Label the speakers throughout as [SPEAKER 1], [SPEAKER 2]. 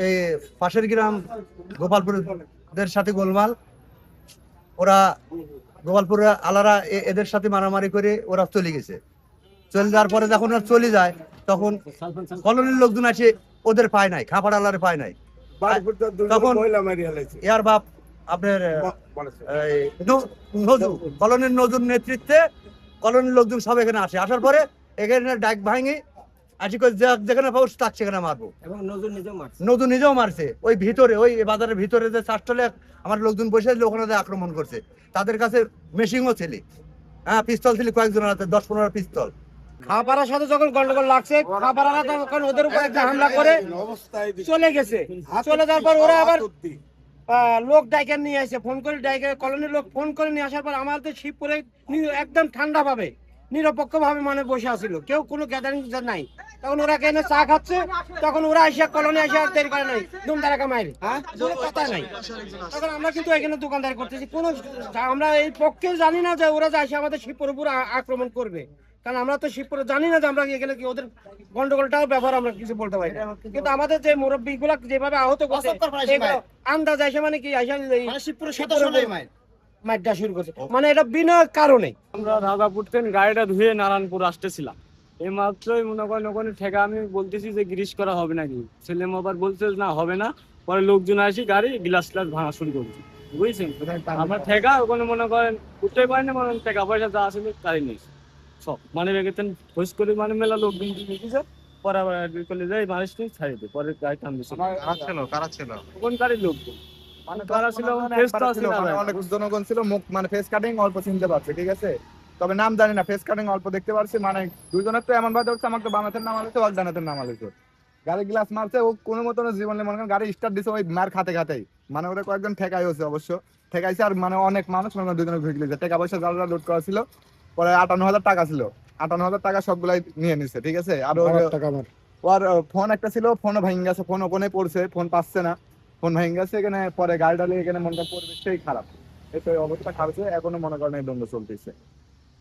[SPEAKER 1] এই পাশের গ্রাম গোপালপুরের সাথে গোলমাল, ওরা গোপালপুরের আলারা এদের সাথে মারামারি করে ওরা চলে গেছে। চলে যাওয়ার পরে যখন ওরা চলে যায় তখন কলোনির লোকজন আসে, ওদের পায় নাই, খাপাড় আলারে পায় নাই। তখন এর বাপ আপনার কলোনির নজুর নেতৃত্বে কলোনির লোকজন সব এখানে আসে। আসার পরে এখানে ডাক ভাঙে আসি করে যেখানে পাবো তাক সেখানে মারবো। এবং নজর নিজেও মারছে ওই ভিতরে, ওই বাজারের ভিতরে যে চারটলে আমার লোকজন বসে ওখানে আক্রমণ করছে। তাদের কাছে মেশিনও ছিল, হ্যাঁ পিস্তল ছিল কয়েকজনের হাতে, 10-15 পিস্তল।
[SPEAKER 2] খাপাড়ার সাথে যখন গন্ডগোল লাগছে, খাপাড়ারা তখন ওদের উপর একটা হামলা করে চলে গেছে। চলে যাওয়ার পর ওরা আবার লোক ডাইকে নিয়ে আসে, ফোন করে ডাইকে কলোনির লোক ফোন করে নিয়ে আসার পর আমাদের শিবপুরে একদম ঠান্ডা ভাবে নিরপেক্ষ ভাবে মানে বসে আছিল, কেউ কোনো গ্যাদারিং নাই। তখন ওরা কেন চা খাচ্ছে, তখন ওরা এসে কলোনি এসে দেরি করে নাই, ধুমধারাকা মাইরে, হ্যাঁ কথা নাই। তখন আমরা কিন্তু এখানে দোকানদারি করতেছি, কোনো আমরা এই পক্ষে জানি না যে ওরা যে এসে আমাদের শিবপুর উপর আক্রমণ করবে, কারণ আমরা তো শিবপুরে জানি না যে আমরা এখানে কি ওদের গন্ডগোলটাও ব্যাপার আমরা কিছু বলতে পারি। কিন্তু আমাদের যে মুরব্বী গুলা যেভাবে আহত করছে আন্দাজ আসে, মানে কি মাইরটা শুরু করছে, মানে এটা বিনা কারণে।
[SPEAKER 3] আমরা রাজাপুর থেকে গাড়িটা ধুয়ে নারায়ণপুর আসতেছিলাম, এই মাত্রই মনে করেন ওখানে ঠেকা আমি বলতেছি যে গ্রিস করা হবে নাকি, ছেলে আবার বলছে না হবে না। পরে লোকজন আসি গাড়ি গ্লাস গ্লাস ভাঙা শুরু করছে, বুঝছেন। আমরা ঠেকা ওখানে মনে করেন উঠতে পারি না, মনে টাকা পয়সা যা আসলে গাড়ি নিয়েছে সব, মানে বেগেতেন খোঁজ করে মানে মেলা লোকজন দিয়েছে। পরে আবার করলে যাই মানুষ নিয়ে ছাড়িয়ে দেয়, পরে গাড়ি থামছে।
[SPEAKER 4] কারা ছিল
[SPEAKER 3] কোন গাড়ির লোকজন মানে তারা ছিল
[SPEAKER 4] অনেক জনগণ ছিল, মুখ মানে ফেস কাটিং অল্প চিনতে পারছে, ঠিক আছে, তবে নাম জানি না, ফেস কাটিং অল্প দেখতে পারছি। মানে দুইজনের তো এমন ভাবে ধরছে, আমাকে তো বানাতের নাম আলোছে, অজ্ঞানাতের নাম আলোছে, গাড়ি গ্লাস মারছে, ও কোনো মতন জীবনে মনে করেন গাড়ি স্টার্ট দিছে ওই মার খাতেই, মানে ওরা কয়েকজন ঠেকাই হয়েছে, অবশ্য ঠেকাইছে। আর মানে অনেক মানুষ মনে করেন দুজনে ঘুরে গেছে, টাকা পয়সা যারা লোড করা ছিল, পরে 58,000 টাকা ছিল, 58,000 টাকা সবগুলাই নিয়ে নিছে, ঠিক আছে। আর ওর ফোন একটা ছিল, ফোনও ভেঙে গেছে, ফোন ওখানে পড়ছে, ফোন পাচ্ছে না, ফোন ভেঙে গেছে এখানে। পরে গাড়িটা নিয়ে এখানে মনে করেন পরিবেশটাই খারাপ, এই অবস্থা খারাপ, এখনো মনে করেন এই দ্বন্দ্ব চলতেছে,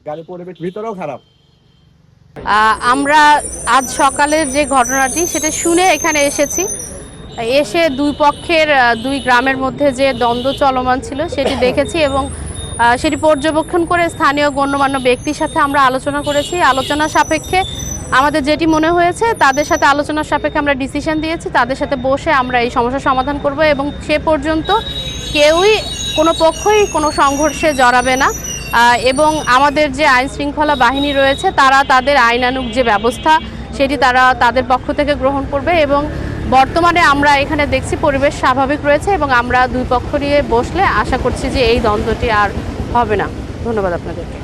[SPEAKER 4] গাড়ি পরিবেশ ভিতরেও খারাপ।
[SPEAKER 5] আমরা আজ সকালের যে ঘটনাটি সেটা শুনে এখানে এসেছি, এসে দুই পক্ষের দুই গ্রামের মধ্যে যে দ্বন্দ্ব চলমান ছিল সেটি দেখেছি এবং সেটি পর্যবেক্ষণ করে স্থানীয় গণ্যমান্য ব্যক্তির সাথে আমরা আলোচনা করেছি। আলোচনা সাপেক্ষে আমাদের যেটি মনে হয়েছে, তাদের সাথে আলোচনার সাপেক্ষে আমরা ডিসিশন দিয়েছি, তাদের সাথে বসে আমরা এই সমস্যার সমাধান করব এবং সে পর্যন্ত কেউই কোনো পক্ষই কোনো সংঘর্ষে জড়াবে না। এবং আমাদের যে আইন শৃঙ্খলা বাহিনী রয়েছে তারা তাদের আইনানুগ যে ব্যবস্থা সেটি তারা তাদের পক্ষ থেকে গ্রহণ করবে। এবং বর্তমানে আমরা এখানে দেখছি পরিবেশ স্বাভাবিক রয়েছে এবং আমরা দুই পক্ষ নিয়ে বসলে আশা করছি যে এই দ্বন্দ্বটি আর হবে না। ধন্যবাদ আপনাদেরকে।